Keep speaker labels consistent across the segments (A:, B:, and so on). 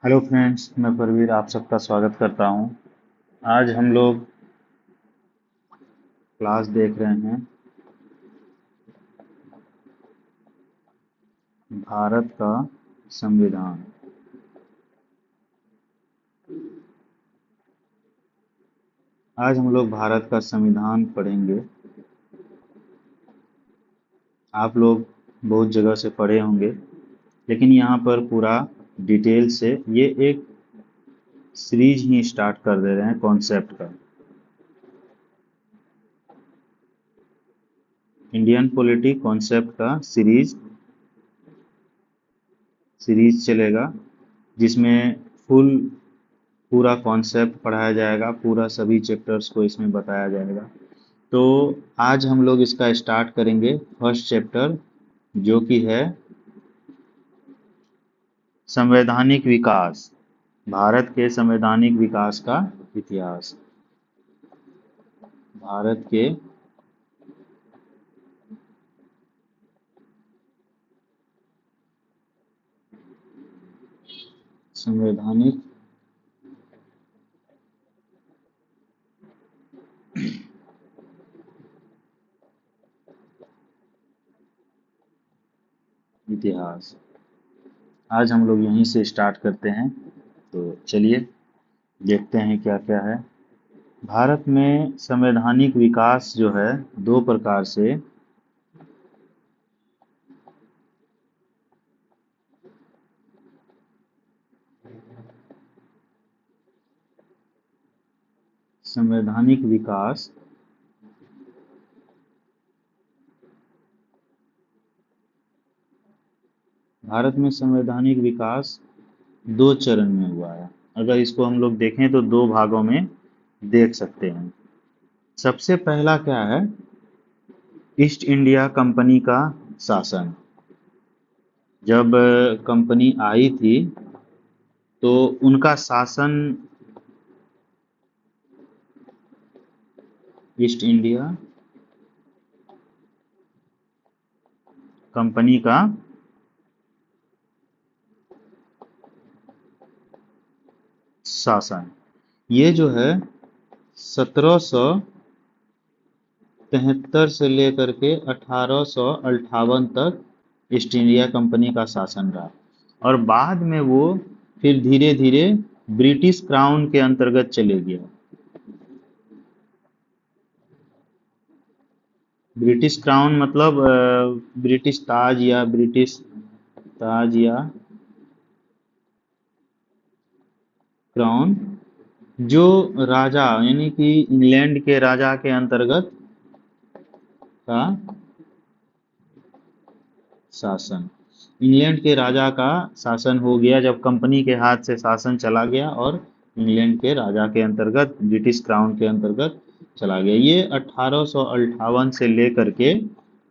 A: Hello friends, मैं परवीर आप सबका स्वागत करता हूं। आज हम लोग क्लास देख रहे हैं भारत का संविधान। आज हम लोग भारत का संविधान पढ़ेंगे। आप लोग बहुत जगह से पढ़े होंगे, लेकिन यहाँ पर पूरा डिटेल से ये एक सीरीज ही स्टार्ट कर दे रहे हैं कॉन्सेप्ट का। इंडियन पॉलिटी कॉन्सेप्ट का सीरीज चलेगा, जिसमें पूरा कॉन्सेप्ट पढ़ाया जाएगा, पूरा सभी चैप्टर्स को इसमें बताया जाएगा। तो आज हम लोग इसका स्टार्ट करेंगे फर्स्ट चैप्टर, जो कि है संवैधानिक विकास, भारत के संवैधानिक विकास का इतिहास। भारत के संवैधानिक इतिहास आज हम लोग यहीं से स्टार्ट करते हैं। तो चलिए देखते हैं क्या क्या है। भारत में संवैधानिक विकास जो है दो प्रकार से संवैधानिक विकास भारत में संवैधानिक विकास दो चरण में हुआ है। अगर इसको हम लोग देखें तो दो भागों में देख सकते हैं। सबसे पहला क्या है, ईस्ट इंडिया कंपनी का शासन। जब कंपनी आई थी तो उनका शासन ईस्ट इंडिया कंपनी का शासन, ये जो है 1773 से लेकर के 1858 तक ईस्ट इंडिया कंपनी का शासन रहा, और बाद में वो फिर धीरे धीरे ब्रिटिश क्राउन के अंतर्गत चले गया। ब्रिटिश क्राउन मतलब ब्रिटिश ताज या क्राउन, जो राजा यानी कि इंग्लैंड के राजा के अंतर्गत का शासन। इंग्लैंड के राजा का शासन हो गया जब कंपनी के हाथ से शासन चला गया और इंग्लैंड के राजा के अंतर्गत, ब्रिटिश क्राउन के अंतर्गत चला गया। ये 1858 से लेकर के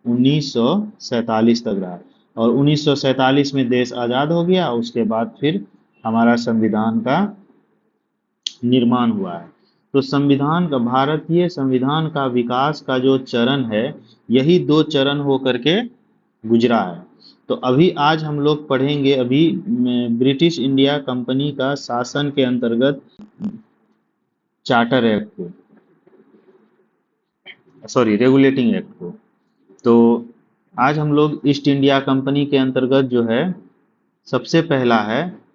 A: 1947 तक रहा, और 1947 में देश आज़ाद हो गया। उसके बाद फिर हमारा संविधान का निर्माण हुआ है। तो संविधान का, भारतीय संविधान का विकास का जो चरण है, यही दो चरण हो करके गुजरा है। तो अभी आज हम लोग पढ़ेंगे अभी ब्रिटिश इंडिया कंपनी का शासन के अंतर्गत चार्टर एक्ट को, सॉरी रेगुलेटिंग एक्ट को। तो आज हम लोग ईस्ट इंडिया कंपनी के अंतर्गत जो है, सबसे पहला है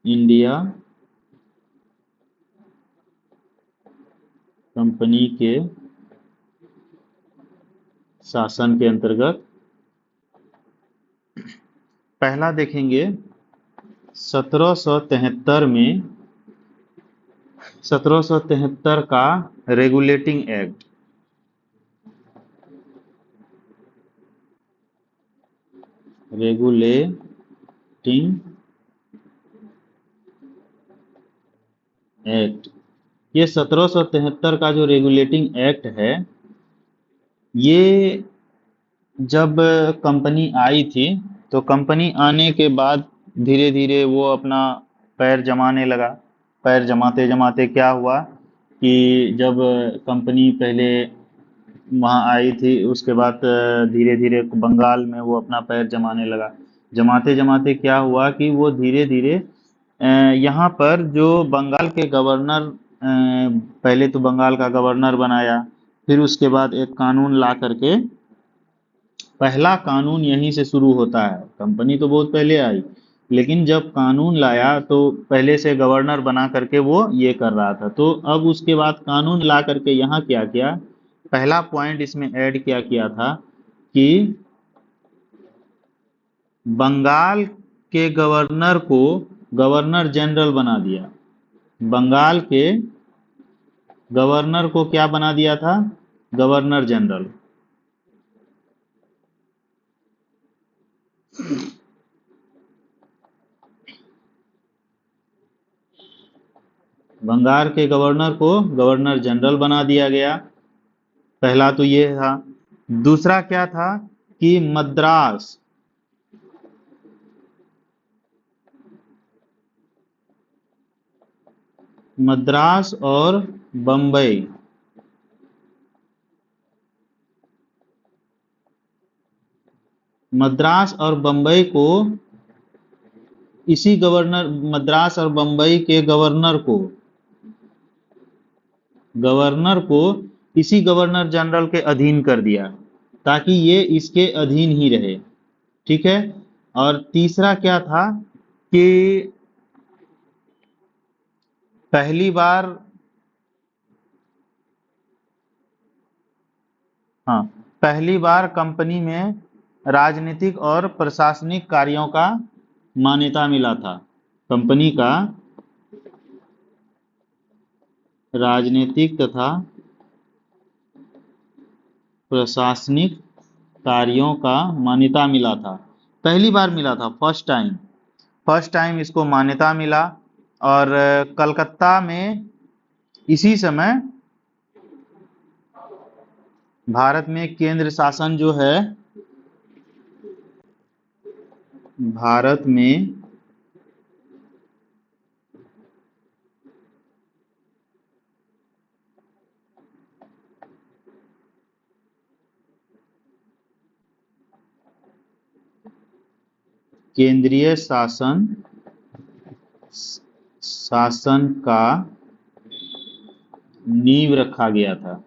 A: इंडिया कंपनी के शासन के अंतर्गत पहला देखेंगे 1773 का रेगुलेटिंग एक्ट। रेगुलेटिंग एक्ट, ये 1773 का जो रेगुलेटिंग एक्ट है, ये जब कंपनी आई थी, तो कंपनी आने के बाद धीरे धीरे वो अपना पैर जमाने लगा। पैर जमाते जमाते क्या हुआ कि जब कंपनी पहले वहाँ आई थी, उसके बाद धीरे धीरे बंगाल में वो अपना पैर जमाने लगा। जमाते जमाते क्या हुआ कि वो धीरे धीरे यहाँ पर जो बंगाल के गवर्नर, पहले तो बंगाल का गवर्नर बनाया, फिर उसके बाद एक कानून ला करके, पहला कानून यहीं से शुरू होता है। कंपनी तो बहुत पहले आई, लेकिन जब कानून लाया तो पहले से गवर्नर बना करके वो ये कर रहा था। तो अब उसके बाद कानून ला करके यहाँ क्या किया, पहला पॉइंट इसमें ऐड क्या किया था कि बंगाल के गवर्नर को गवर्नर जनरल बना दिया। बंगाल के गवर्नर को क्या बना दिया था, गवर्नर जनरल। बंगाल के गवर्नर को गवर्नर जनरल बना दिया गया। पहला तो ये था। दूसरा क्या था कि मद्रास और बम्बई, मद्रास और बम्बई को इसी गवर्नर, मद्रास और बम्बई के गवर्नर को इसी गवर्नर जनरल के अधीन कर दिया, ताकि ये इसके अधीन ही रहे। ठीक है। और तीसरा क्या था कि पहली बार, हाँ, पहली बार कंपनी में राजनीतिक और प्रशासनिक कार्यों का मान्यता मिला था। कंपनी का राजनीतिक तथा प्रशासनिक कार्यों का मान्यता मिला था। पहली बार मिला था, फर्स्ट टाइम इसको मान्यता मिला। और कलकत्ता में इसी समय भारत में केंद्र शासन जो है, भारत में केंद्रीय शासन का नींव रखा गया था।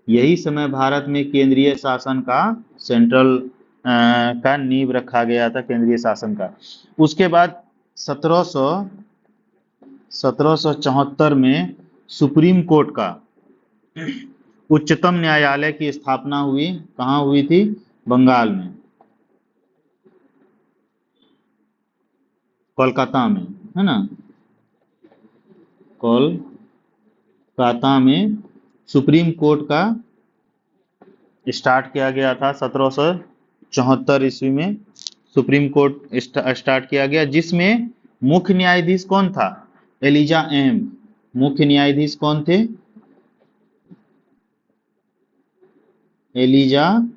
A: यही समय भारत में केंद्रीय शासन का, सेंट्रल का नींव रखा गया था, केंद्रीय शासन का। उसके बाद 1774 में सुप्रीम कोर्ट का, उच्चतम न्यायालय की स्थापना हुई। कहाँ हुई थी, बंगाल में, कोलकाता में, है ना, कोलकाता में सुप्रीम कोर्ट का स्टार्ट किया गया था। 1774 ईस्वी में सुप्रीम कोर्ट स्टार्ट किया गया, जिसमें मुख्य न्यायाधीश कौन था, एलिजा एम। मुख्य न्यायाधीश कौन थे, एलिजा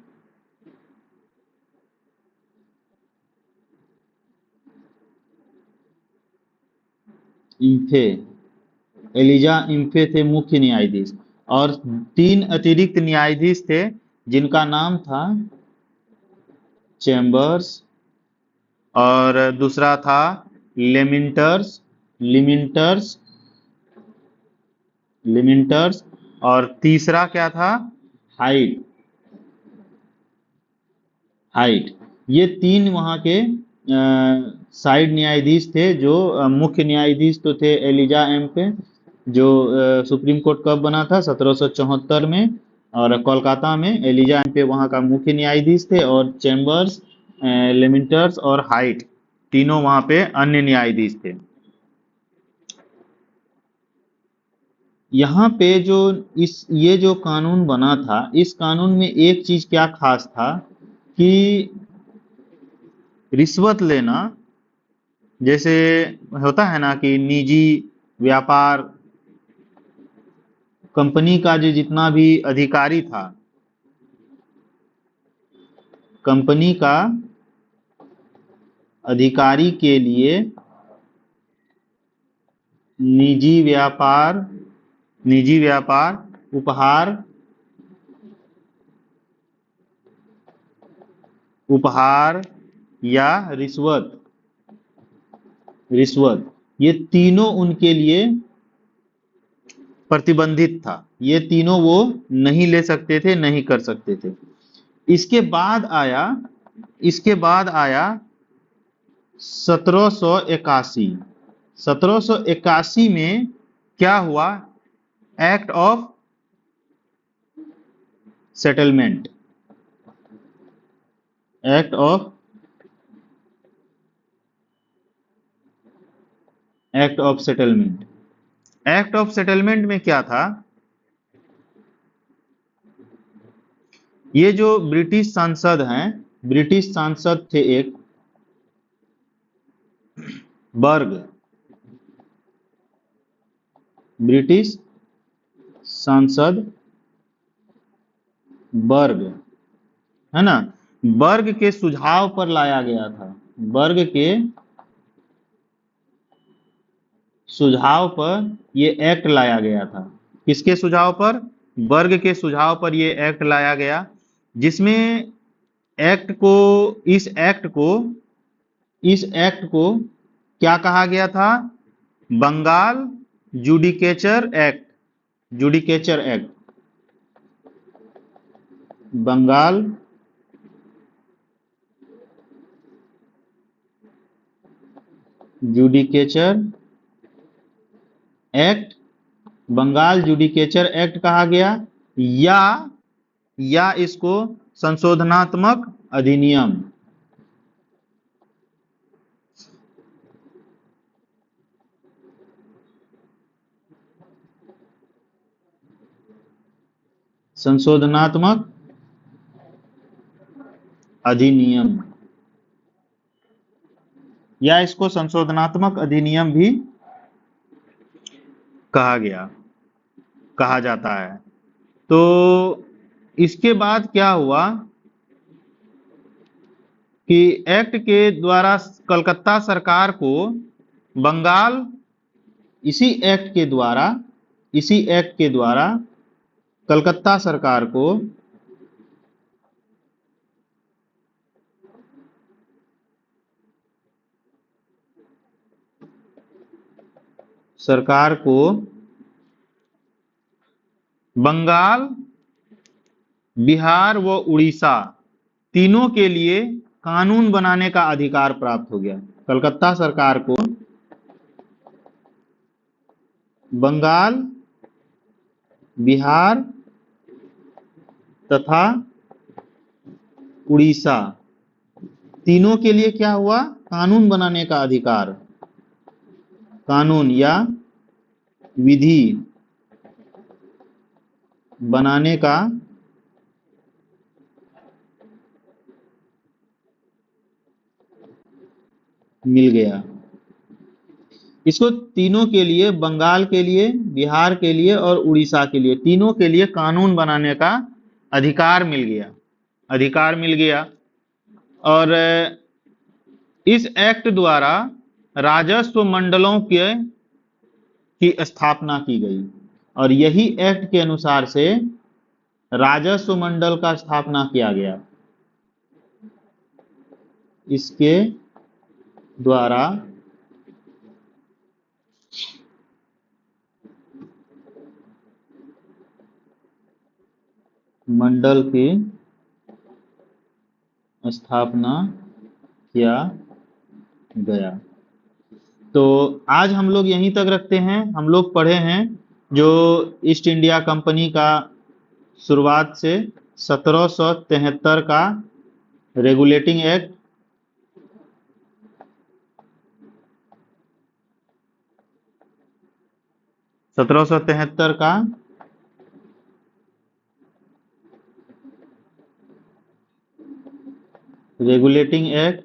A: इम्फे। एलिजा इम्फे थे मुख्य न्यायाधीश। और 3 अतिरिक्त न्यायाधीश थे, जिनका नाम था चैम्बर्स, और दूसरा था लेमिंटर्स, लिमिंटर्स, लिमिंटर्स, और तीसरा क्या था, हाइट। हाइट। ये 3 वहाँ के साइड न्यायाधीश थे। जो मुख्य न्यायाधीश तो थे एलिजा एम पे, जो सुप्रीम कोर्ट कब बना था, 1774 में। और कोलकाता में एलिजा एम पे वहाँ का मुख्य न्यायाधीश थे, और चैम्बर्स, लेमिंटर्स और हाइट, तीनों वहाँ पे अन्य न्यायाधीश थे। यहाँ पे जो ये जो कानून बना था, इस कानून में एक चीज क्या खास था कि रिश्वत लेना, जैसे होता है ना कि निजी व्यापार, कंपनी का जो जितना भी अधिकारी था, कंपनी का अधिकारी के लिए निजी व्यापार निजी व्यापार, उपहार, उपहार या रिश्वत, रिश्वत, ये तीनों उनके लिए प्रतिबंधित था। ये तीनों वो नहीं ले सकते थे, नहीं कर सकते थे। इसके बाद आया, इसके बाद आया 1781। 1781 में क्या हुआ? Act of settlement, act of, act of settlement. Act of settlement में क्या था? ये जो ब्रिटिश सांसद हैं, ब्रिटिश सांसद थे एक, बर्ग, ब्रिटिश सांसद बर्ग, है ना, बर्ग के सुझाव पर लाया गया था। बर्ग के सुझाव पर ये एक्ट लाया गया था। किसके सुझाव पर? बर्ग के सुझाव पर ये एक्ट लाया गया, जिसमें एक्ट को, इस एक्ट को, इस एक्ट को क्या कहा गया था? Bengal judicature act, judicature act, Bengal judicature act, Bengal judicature act कहा गया, या इसको संशोधनात्मक अधिनियम, संशोधनात्मक अधिनियम, या इसको संशोधनात्मक अधिनियम भी कहा गया, कहा जाता है। तो इसके बाद क्या हुआ कि एक्ट के द्वारा कलकत्ता सरकार को बंगाल, इसी एक्ट के द्वारा, इसी एक्ट के द्वारा कलकत्ता सरकार को बंगाल, बिहार व उड़ीसा तीनों के लिए कानून बनाने का अधिकार प्राप्त हो गया। कलकत्ता सरकार को बंगाल, बिहार तथा उड़ीसा तीनों के लिए क्या हुआ? कानून बनाने का अधिकार, कानून या विधि बनाने का मिल गया। इसको तीनों के लिए, बंगाल के लिए, बिहार के लिए और उड़ीसा के लिए, तीनों के लिए कानून बनाने का अधिकार मिल गया, अधिकार मिल गया। और इस एक्ट द्वारा राजस्व मंडलों के की स्थापना की गई, और यही एक्ट के अनुसार से राजस्व मंडल का स्थापना किया गया। इसके द्वारा मंडल की स्थापना किया गया। तो आज हम लोग यहीं तक रखते हैं। हम लोग पढ़े हैं जो ईस्ट इंडिया कंपनी का शुरुआत से 1773 का रेगुलेटिंग एक्ट, 1773 का रेगुलेटिंग एक्ट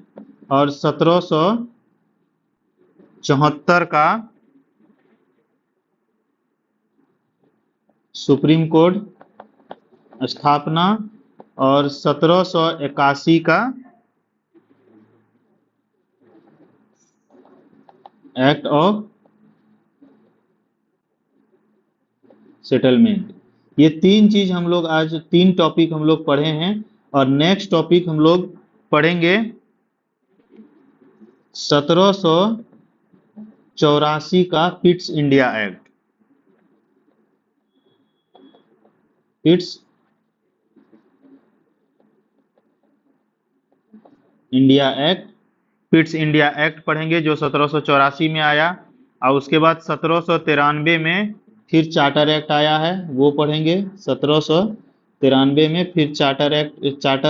A: और 1774 का सुप्रीम कोर्ट स्थापना और 1781 का एक्ट ऑफ सेटलमेंट। ये तीन चीज हम लोग आज, तीन टॉपिक हम लोग पढ़े हैं। और नेक्स्ट टॉपिक हम लोग पढ़ेंगे 1784 का Pitt's India act. Pitt's India act, Pitt's India act पढ़ेंगे जो 1784 में आया। और उसके बाद 1793 में फिर चार्टर एक्ट आया है, वो पढ़ेंगे। 1793 में फिर चार्टर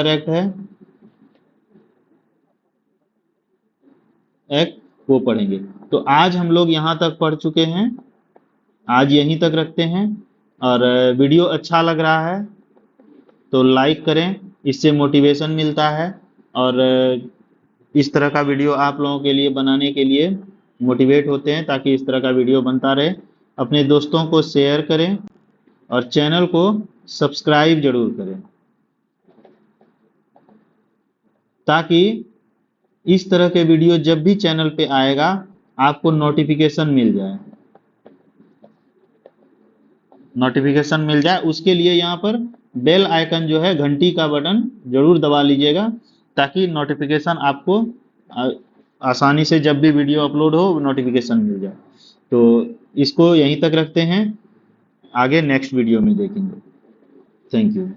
A: एक्ट है, एक्ट वो पढ़ेंगे। तो आज हम लोग यहाँ तक पढ़ चुके हैं, आज यहीं तक रखते हैं। और वीडियो अच्छा लग रहा है तो लाइक करें, इससे मोटिवेशन मिलता है। और इस तरह का वीडियो आप लोगों के लिए बनाने के लिए मोटिवेट होते हैं, ताकि इस तरह का वीडियो बनता रहे। अपने दोस्तों को शेयर करें और चैनल को सब्सक्राइब जरूर करें, ताकि इस तरह के वीडियो जब भी चैनल पे आएगा आपको नोटिफिकेशन मिल जाए। नोटिफिकेशन मिल जाए उसके लिए यहाँ पर बेल आइकन जो है, घंटी का बटन जरूर दबा लीजिएगा, ताकि नोटिफिकेशन आपको आसानी से जब भी वीडियो अपलोड हो नोटिफिकेशन मिल जाए। तो इसको यहीं तक रखते हैं, आगे नेक्स्ट वीडियो में देखेंगे। Thank you.